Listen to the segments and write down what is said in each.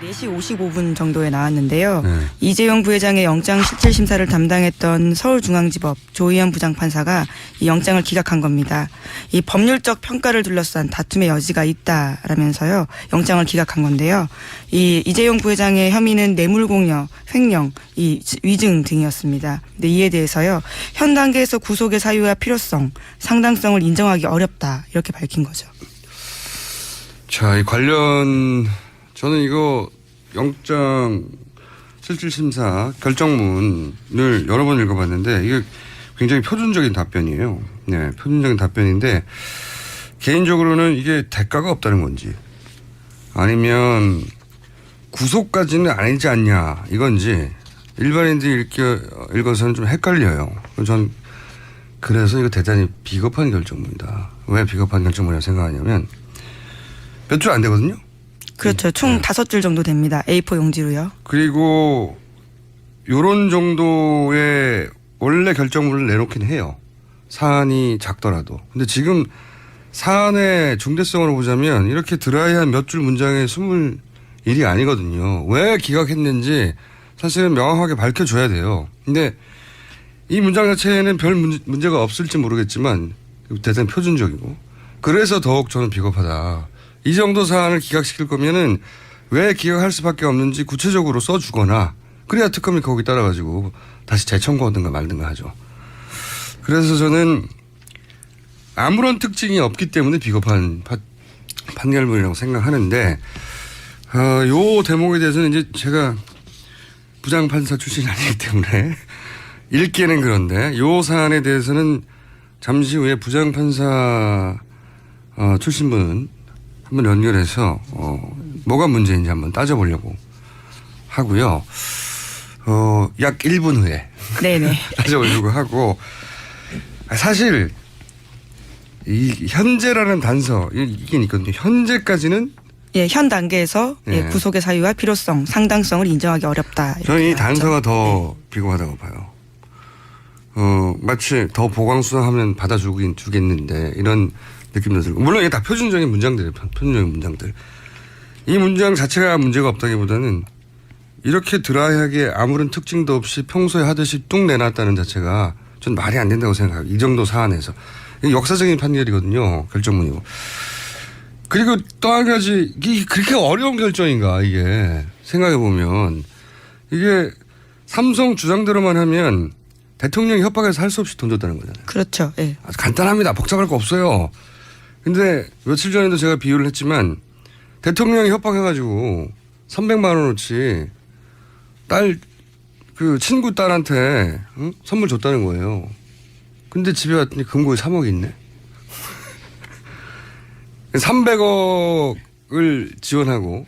4시 55분 정도에 나왔는데요. 네. 이재용 부회장의 영장 실질 심사를 담당했던 서울중앙지법 조희연 부장판사가 이 영장을 기각한 겁니다. 이 법률적 평가를 둘러싼 다툼의 여지가 있다라면서요. 영장을 기각한 건데요. 이 이재용 부회장의 혐의는 뇌물공여, 횡령, 이 위증 등이었습니다. 근데 이에 대해서요. 현 단계에서 구속의 사유와 필요성, 상당성을 인정하기 어렵다 이렇게 밝힌 거죠. 자, 이 관련 저는 이거 영장 실질심사 결정문을 여러 번 읽어봤는데 이게 굉장히 표준적인 답변이에요. 네, 표준적인 답변인데 개인적으로는 이게 대가가 없다는 건지 아니면 구속까지는 아니지 않냐 이건지 일반인들이 읽어서는 좀 헷갈려요. 전 그래서 이거 대단히 비겁한 결정문이다. 왜 비겁한 결정문이라고 생각하냐면 몇 줄 안 되거든요. 그렇죠. 총 5줄 정도 됩니다. A4 용지로요. 그리고 요런 정도의 원래 결정문을 내놓긴 해요. 사안이 작더라도. 근데 지금 사안의 중대성으로 보자면 이렇게 드라이한 몇 줄 문장에 숨을 일이 아니거든요. 왜 기각했는지 사실은 명확하게 밝혀줘야 돼요. 근데 이 문장 자체에는 별 문제가 없을지 모르겠지만 대단히 표준적이고 그래서 더욱 저는 비겁하다. 이 정도 사안을 기각시킬 거면은 왜 기각할 수밖에 없는지 구체적으로 써주거나 그래야 특검이 거기 따라가지고 다시 재청구하든가 말든가 하죠. 그래서 저는 아무런 특징이 없기 때문에 비겁한 판결문이라고 생각하는데 요 대목에 대해서는 이제 제가 부장판사 출신이 아니기 때문에 읽기에는 그런데 요 사안에 대해서는 잠시 후에 부장판사 출신분 한번 연결해서 뭐가 문제인지 한번 따져보려고 하고요. 약 1분 후에 네네. 따져보려고 하고 사실 이 현재라는 단서 이게 있거든요. 현재까지는 예, 현 단계에서 예. 구속의 사유와 필요성, 상당성을 인정하기 어렵다. 저는 이 단서가 더 네. 비겁하다고 봐요. 마치 더 보강수사하면 받아주겠는데 이런 느낌도 들고 물론 이게 다 표준적인 문장들이에요. 표준적인 문장들. 이 문장 자체가 문제가 없다기보다는 이렇게 드라이하게 아무런 특징도 없이 평소에 하듯이 뚝 내놨다는 자체가 전 말이 안 된다고 생각해요. 이 정도 사안에서. 이게 역사적인 판결이거든요. 결정문이고. 그리고 또 한 가지 이게 그렇게 어려운 결정인가 이게 생각해보면 이게 삼성 주장대로만 하면 대통령이 협박해서 할 수 없이 돈 줬다는 거잖아요. 그렇죠. 예. 아주 간단합니다. 복잡할 거 없어요. 근데 며칠 전에도 제가 비유를 했지만 대통령이 협박해가지고 300만 원어치 친구 딸한테 선물 줬다는 거예요. 근데 집에 왔더니 금고에 3억이 있네. 300억을 지원하고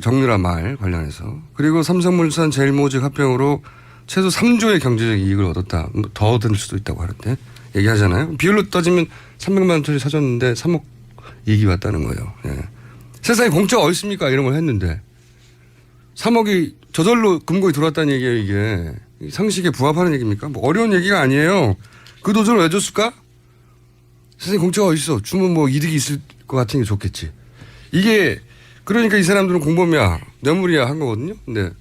정유라 말 관련해서 그리고 삼성물산 제일모직 합병으로 최소 3조의 경제적 이익을 얻었다. 더 얻을 수도 있다고 하는데 얘기하잖아요. 비율로 따지면 300만 원짜리 사줬는데 3억 이익이 왔다는 거예요. 예. 세상에 공짜가 어디 있습니까? 이런 걸 했는데 3억이 저절로 금고에 들어왔다는 얘기예요. 이게 상식에 부합하는 얘기입니까? 뭐 어려운 얘기가 아니에요. 그 돈을 왜 줬을까? 세상에 공짜가 어디 있어? 주면 뭐 이득이 있을 것 같은 게 좋겠지. 이게 그러니까 이 사람들은 공범이야 뇌물이야 한 거거든요. 근데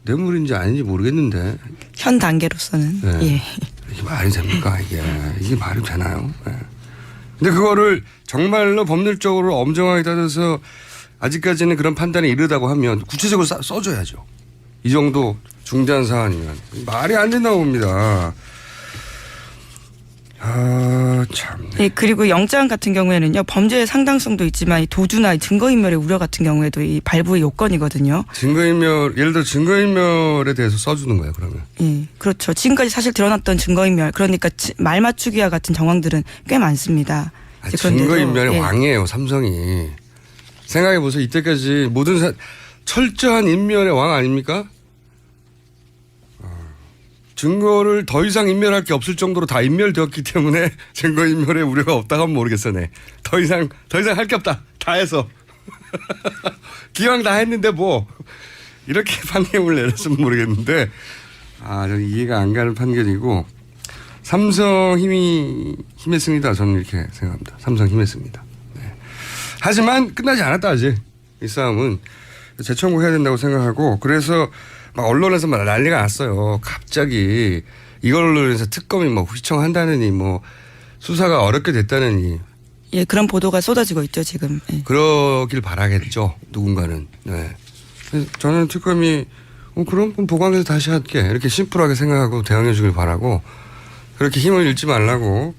뇌물인지 아닌지 모르겠는데 현 단계로서는 네. 예. 이게 말이 됩니까? 이게 말이 되나요? 네. 근데 그거를 정말로 법률적으로 엄정하게 따져서 아직까지는 그런 판단에 이르다고 하면 구체적으로 써줘야죠. 이 정도 중대한 사안이면 말이 안 된다고 봅니다. 참. 네, 그리고 영장 같은 경우에는요 범죄의 상당성도 있지만 이 도주나 증거인멸의 우려 같은 경우에도 이 발부의 요건이거든요. 증거인멸 예를 들어 증거인멸에 대해서 써주는 거예요 그러면. 예, 그렇죠. 지금까지 사실 드러났던 증거인멸 그러니까 말 맞추기와 같은 정황들은 꽤 많습니다. 증거인멸의 예. 왕이에요 삼성이. 생각해 보세요. 이때까지 모든 철저한 인멸의 왕 아닙니까? 증거를 더 이상 인멸할 게 없을 정도로 다 인멸되었기 때문에 증거인멸의 우려가 없다고 하면 모르겠어네. 더 이상 할 게 없다. 다 해서. 기왕 다 했는데 뭐 이렇게 판결을 내렸으면 모르겠는데 저는 이해가 안 가는 판결이고 삼성 힘이 힘했습니다. 저는 이렇게 생각합니다. 삼성 힘했습니다. 네. 하지만 끝나지 않았다 아직. 이 싸움은. 재청구해야 된다고 생각하고 그래서 막 언론에서 막 난리가 났어요. 갑자기 이걸로 해서 특검이 뭐 휘청한다느니 뭐 수사가 어렵게 됐다느니. 예, 그런 보도가 쏟아지고 있죠, 지금. 예. 그러길 바라겠죠. 누군가는. 네. 그래서 저는 특검이 그럼 보강해서 다시 할게. 이렇게 심플하게 생각하고 대응해 주길 바라고 그렇게 힘을 잃지 말라고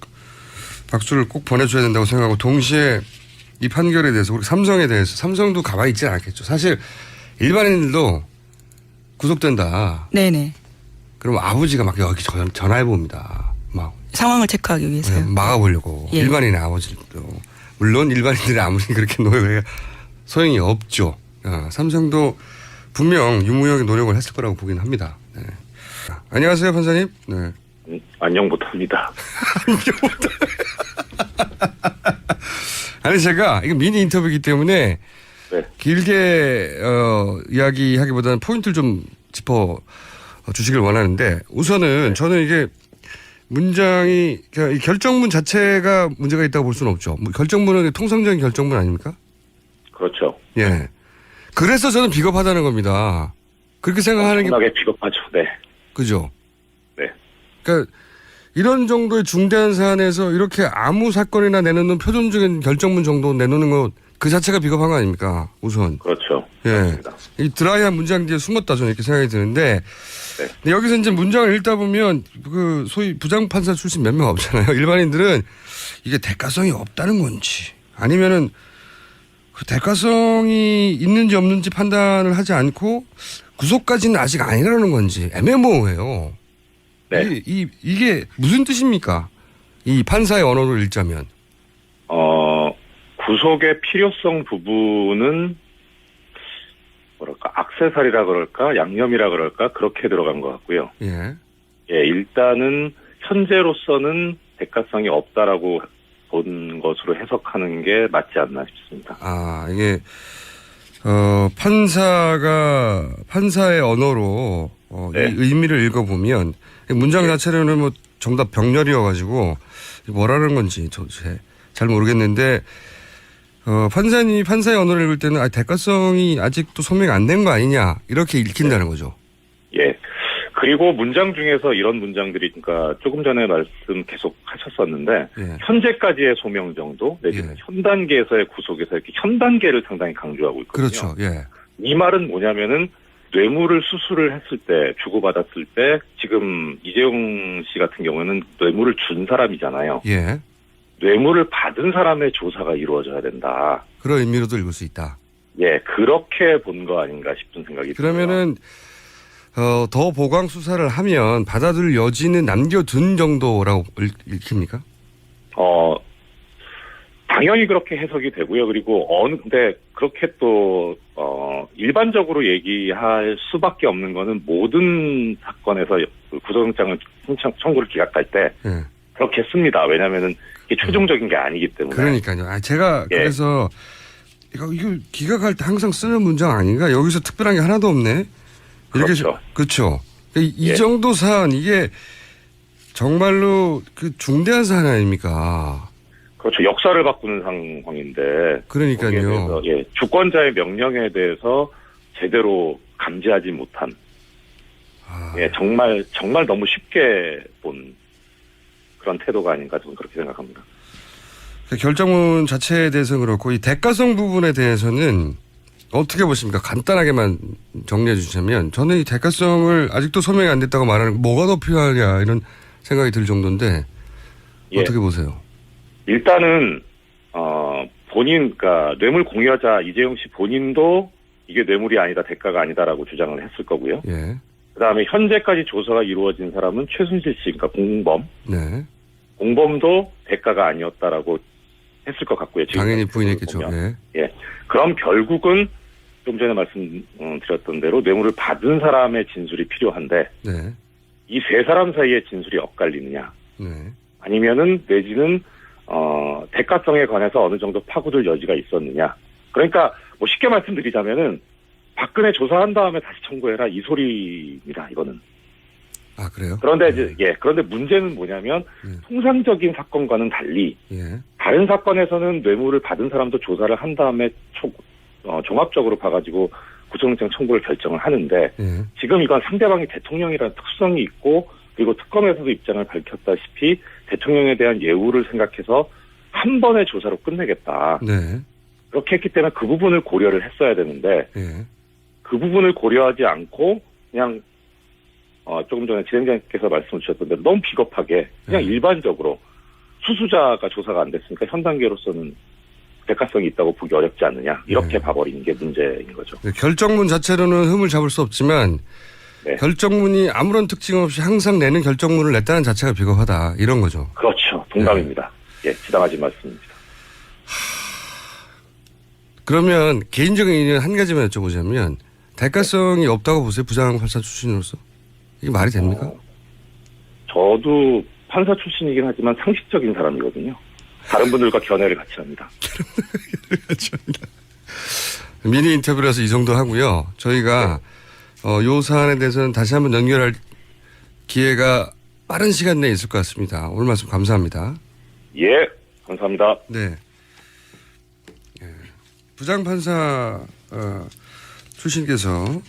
박수를 꼭 보내줘야 된다고 생각하고 동시에 이 판결에 대해서 우리 삼성에 대해서 삼성도 가만히 있지는 않겠죠. 사실 일반인들도 구속된다. 네네. 그럼 아버지가 막 여기 전화해 봅니다. 막 상황을 체크하기 위해서요. 막아보려고. 예. 일반인의 아버지도. 물론 일반인들이 아무리 그렇게 노력해 소용이 없죠. 삼성도 분명 유무역의 노력을 했을 거라고 보긴 합니다. 네. 안녕하세요, 판사님. 네. 안녕 못합니다. 아니 제가 이거 미니 인터뷰이기 때문에 네. 길게 이야기하기보다는 포인트를 좀 짚어 주시길 원하는데 우선은 저는 이게 문장이 이 결정문 자체가 문제가 있다고 볼 수는 없죠. 뭐 결정문은 통상적인 결정문 아닙니까? 그렇죠. 예. 그래서 저는 비겁하다는 겁니다. 그렇게 생각하는 게 엄청나게 비겁하죠. 네. 그죠? 네. 그러니까 이런 정도의 중대한 사안에서 이렇게 아무 사건이나 내놓는 표준적인 결정문 정도 내놓는 것 그 자체가 비겁한 거 아닙니까? 우선. 그렇죠. 예. 그렇습니다. 이 드라이한 문장 뒤에 숨었다 저는 이렇게 생각이 드는데 네. 근데 여기서 이제 문장을 읽다 보면 그 소위 부장판사 출신 몇 명 없잖아요. 일반인들은 이게 대가성이 없다는 건지 아니면은 그 대가성이 있는지 없는지 판단을 하지 않고 구속까지는 아직 아니라는 건지 애매모호해요. 네. 이게 무슨 뜻입니까? 이 판사의 언어를 읽자면. 구속의 필요성 부분은 뭐랄까 액세서리라 그럴까 양념이라 그럴까 그렇게 들어간 것 같고요. 예. 예, 일단은 현재로서는 대가성이 없다라고 본 것으로 해석하는 게 맞지 않나 싶습니다. 아, 이게 판사의 언어로 네. 이 의미를 읽어보면 문장 자체로는 뭐 정답 병렬이어가지고 뭐라는 건지 잘 모르겠는데 판사님이 판사의 언어를 읽을 때는 대가성이 아직도 소명이 안 된 거 아니냐 이렇게 읽힌다는 거죠. 예. 그리고 문장 중에서 이런 문장들이 그러니까 조금 전에 말씀 계속 하셨었는데 예. 현재까지의 소명 정도 내지는 예. 현 단계에서의 구속에서 이렇게 현 단계를 상당히 강조하고 있거든요. 그렇죠. 예. 이 말은 뭐냐면은 뇌물을 수수를 했을 때 주고받았을 때 지금 이재용 씨 같은 경우에는 뇌물을 준 사람이잖아요. 예. 뇌물을 받은 사람의 조사가 이루어져야 된다. 그런 의미로도 읽을 수 있다. 예, 그렇게 본 거 아닌가 싶은 생각이 들어요. 그러면은 더 보강 수사를 하면 받아들일 여지는 남겨둔 정도라고 읽힙니까? 당연히 그렇게 해석이 되고요. 그리고 근데 그렇게 또 일반적으로 얘기할 수밖에 없는 거는 모든 사건에서 구속영장을 청구를 기각할 때 예. 그렇게 씁니다. 왜냐하면은 이게 최종적인 게 아니기 때문에. 그러니까요. 제가 예. 그래서 이거 기각할 때 항상 쓰는 문장 아닌가? 여기서 특별한 게 하나도 없네. 이렇게 그렇죠. 그렇죠. 이 예. 정도 사안 이게 정말로 그 중대한 사안 아닙니까? 그렇죠. 역사를 바꾸는 상황인데. 그러니까요. 거기에 대해서, 예, 주권자의 명령에 대해서 제대로 감지하지 못한. 예, 정말 너무 쉽게 본 그런 태도가 아닌가 저는 그렇게 생각합니다. 결정문 자체에 대해서는 그렇고 이 대가성 부분에 대해서는 어떻게 보십니까? 간단하게만 정리해 주시면 저는 이 대가성을 아직도 소명이 안 됐다고 말하는 거 뭐가 더 필요하냐 이런 생각이 들 정도인데 예. 어떻게 보세요? 일단은 그러니까 뇌물 공여자 이재용 씨 본인도 이게 뇌물이 아니다, 대가가 아니다라고 주장을 했을 거고요. 예. 그다음에 현재까지 조사가 이루어진 사람은 최순실 씨, 그러니까 공범. 네. 공범도 대가가 아니었다라고 했을 것 같고요. 당연히 부인했겠죠. 보면. 예. 예. 그럼 결국은 좀 전에 말씀드렸던 대로 뇌물을 받은 사람의 진술이 필요한데 네. 이 세 사람 사이의 진술이 엇갈리느냐, 네. 아니면은 내지는 대가성에 관해서 어느 정도 파고들 여지가 있었느냐. 그러니까 뭐 쉽게 말씀드리자면은 박근혜 조사한 다음에 다시 청구해라 이 소리입니다. 이거는. 아 그래요? 그런데 그런데 문제는 뭐냐면 통상적인 사건과는 달리 예. 다른 사건에서는 뇌물을 받은 사람도 조사를 한 다음에 종합적으로 봐가지고 구속영장 청구를 결정을 하는데 예. 지금 이건 상대방이 대통령이라는 특수성이 있고 그리고 특검에서도 입장을 밝혔다시피 대통령에 대한 예우를 생각해서 한 번의 조사로 끝내겠다. 네. 그렇게 했기 때문에 그 부분을 고려를 했어야 되는데 예. 그 부분을 고려하지 않고 그냥 조금 전에 진행자께서 말씀 주셨던데 너무 비겁하게 그냥 일반적으로 수수자가 조사가 안 됐으니까 현 단계로서는 대가성이 있다고 보기 어렵지 않느냐 이렇게 봐버리는 게 문제인 거죠. 네, 결정문 자체로는 흠을 잡을 수 없지만 네. 결정문이 아무런 특징 없이 항상 내는 결정문을 냈다는 자체가 비겁하다 이런 거죠. 그렇죠. 동감입니다. 예, 지당하신 말씀입니다. 그러면 개인적인 의견 한 가지만 여쭤보자면 대가성이 없다고 보세요? 부장판사 출신으로서. 이게 말이 됩니까? 저도 판사 출신이긴 하지만 상식적인 사람이거든요. 다른 분들과 견해를 같이 합니다. 미니 인터뷰라서 이 정도 하고요. 저희가 요 사안에 대해서는 다시 한번 연결할 기회가 빠른 시간 내에 있을 것 같습니다. 오늘 말씀 감사합니다. 예, 감사합니다. 네. 예. 부장판사 출신께서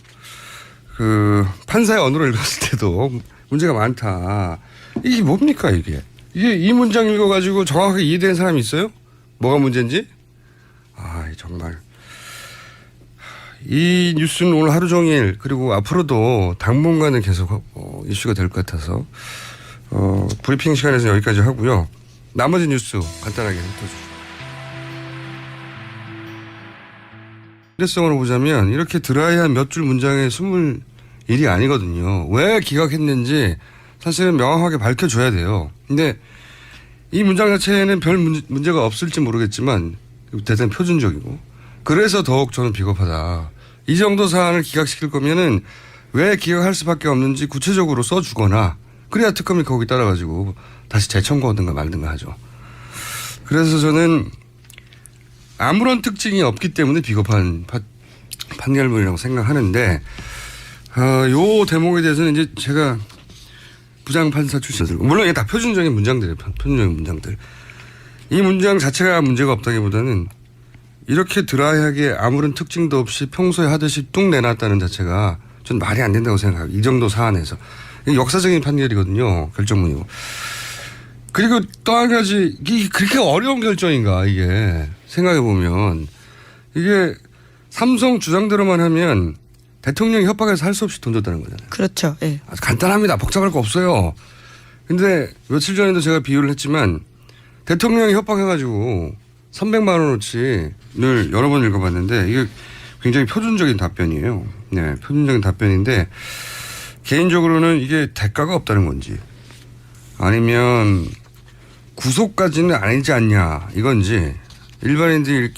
그 판사의 언어를 읽었을 때도 문제가 많다. 이게 뭡니까 이게? 이게 이 문장 읽어가지고 정확하게 이해된 사람이 있어요? 뭐가 문제인지? 정말 이 뉴스는 오늘 하루 종일 그리고 앞으로도 당분간은 계속 이슈가 될 것 같아서 브리핑 시간에서 여기까지 하고요. 나머지 뉴스 간단하게 훑어주죠. 일회성으로 보자면 이렇게 드라이한 몇 줄 문장에 숨을 일이 아니거든요. 왜 기각했는지 사실은 명확하게 밝혀줘야 돼요. 근데 이 문장 자체에는 별 문제가 없을지 모르겠지만 대단히 표준적이고 그래서 더욱 저는 비겁하다. 이 정도 사안을 기각시킬 거면은 왜 기각할 수밖에 없는지 구체적으로 써주거나 그래야 특검이 거기 따라가지고 다시 재청구하든가 말든가 하죠. 그래서 저는 아무런 특징이 없기 때문에 비겁한 판결문이라고 생각하는데 요 대목에 대해서는 이제 제가 부장판사 출신들 물론 이게 다 표준적인 문장들이에요. 표준적인 문장들. 이 문장 자체가 문제가 없다기보다는 이렇게 드라이하게 아무런 특징도 없이 평소에 하듯이 뚝 내놨다는 자체가 전 말이 안 된다고 생각해요. 이 정도 사안에서. 이게 역사적인 판결이거든요. 결정문이고. 그리고 또 한 가지 이게 그렇게 어려운 결정인가 이게 생각해 보면 이게 삼성 주장대로만 하면 대통령이 협박해서 할 수 없이 돈 줬다는 거잖아요. 그렇죠. 예. 아주 간단합니다. 복잡할 거 없어요. 근데 며칠 전에도 제가 비유를 했지만 대통령이 협박해가지고 300만 원어치를 여러 번 읽어봤는데 이게 굉장히 표준적인 답변이에요. 네, 표준적인 답변인데 개인적으로는 이게 대가가 없다는 건지 아니면 구속까지는 아니지 않냐 이건지 일반인들이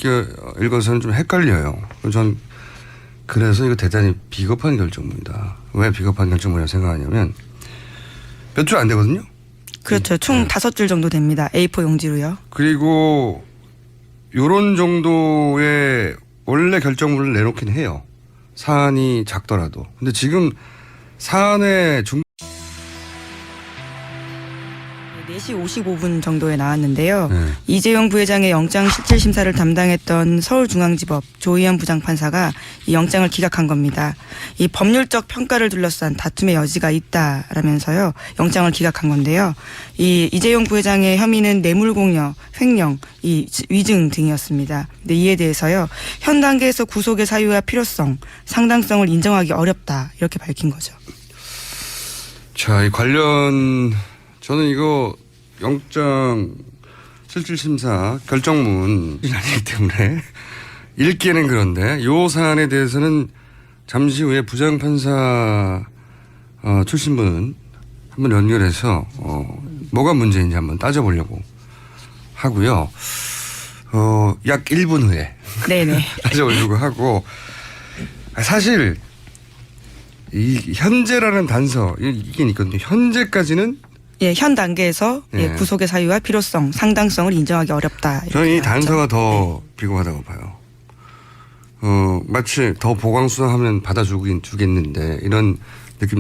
읽어서는 좀 헷갈려요. 전 그래서 이거 대단히 비겁한 결정문이다. 왜 비겁한 결정문이라고 생각하냐면 몇 줄 안 되거든요. 그렇죠. 총 5줄 정도 됩니다. A4 용지로요. 그리고 요런 정도의 원래 결정문을 내놓긴 해요. 사안이 작더라도. 근데 지금 사안의 4시 55분 정도에 나왔는데요. 네. 이재용 부회장의 영장실질심사를 담당했던 서울중앙지법 조희연 부장판사가 이 영장을 기각한 겁니다. 이 법률적 평가를 둘러싼 다툼의 여지가 있다라면서요. 영장을 기각한 건데요. 이 이재용 부회장의 혐의는 뇌물공여, 횡령, 이 위증 등이었습니다. 근데 이에 대해서요. 현 단계에서 구속의 사유와 필요성, 상당성을 인정하기 어렵다. 이렇게 밝힌 거죠. 자, 이 관련 저는 이거 영장 실질심사 결정문이 아니기 때문에 읽기에는 그런데 요 사안에 대해서는 잠시 후에 부장판사 출신분 한번 연결해서 뭐가 문제인지 한번 따져보려고 하고요. 약 1분 후에 네네. 따져보려고 하고 사실 이 현재라는 단서 이게 있거든요. 현재까지는 예, 현 단계에서 예. 구속의 사유와 필요성, 상당성을 인정하기 어렵다. 저는 이 이렇게 나왔죠. 단서가 더 비겁하다고 봐요. 마치 더 보강수사하면 받아주긴 주겠는데 이런 느낌.